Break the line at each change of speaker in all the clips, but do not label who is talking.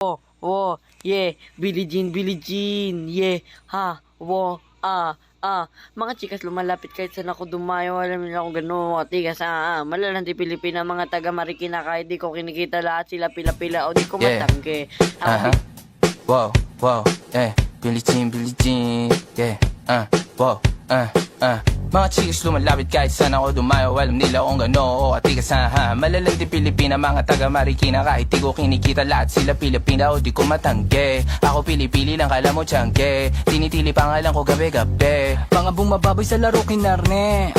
Oh, yeah, Billie Jean, yeah, ha, mga chikas lumalapit kahit saan ako dumayo, alam nila kung gano'n, tigas, malalanti Pilipina, mga taga Marikina, kahit di ko kinikita lahat sila pila-pila, o di ko matangke.
Wow, Billie Jean, yeah, wow, mga chicks lumalapit kahit saan ako dumayo, alam nila kung gano'n, atigas, malalanti Pilipina, mga taga Marikina, kahit di ko kinikita lahat sila Pilipina, o di ko matangke. Ako pili-pili lang, kala mo tiyangke, tinitili pangalan ko gabi-gabi.
Mga bumababoy sa laro kinarne,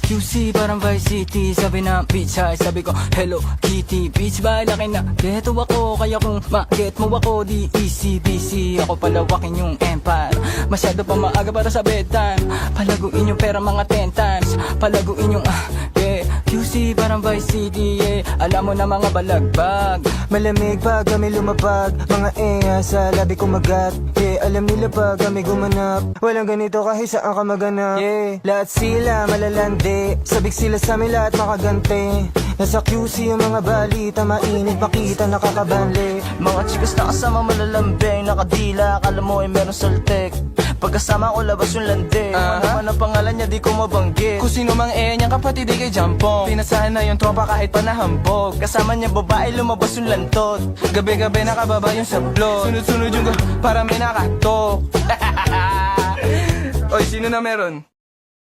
QC parang Vice City, sabi na bitch ay sabi ko Hello Kitty, bitch ba laki na geto ako, kaya kung ma-get mo ako di easy busy, ako palawakin yung empire, masyado pa maaga para sa bedtime, palaguin yung pera mga 10 times, palaguin yung yeah, QC parang Vice City, yeah, alam mo na mga balagbag,
Malamig pag kami lumapag, mga sa labi kumagat, yeah, alam nila pag kami gumanap, walang ganito kahit saan ka maganap, yeah, lahat sila malalandi, sabik sila sa amin lahat makagante, nasa QC yung mga balita, mainit makita nakakabanli.
Mga chikas na kasama malalambing, nakadila, akala mo ay meron saltek, pagkasama ko labas yung lande, ano man ang pangalan niya di ko mabanggit,
Kung sino mang niyang kapatid di kay Jampong, pinasahan na yung tropa kahit pa nahambog,
kasama niya babae lumabas yung lantot,
gabi-gabi nakababa yung sablot, sunod-sunod yung para may nakatok. Oy, sino na meron?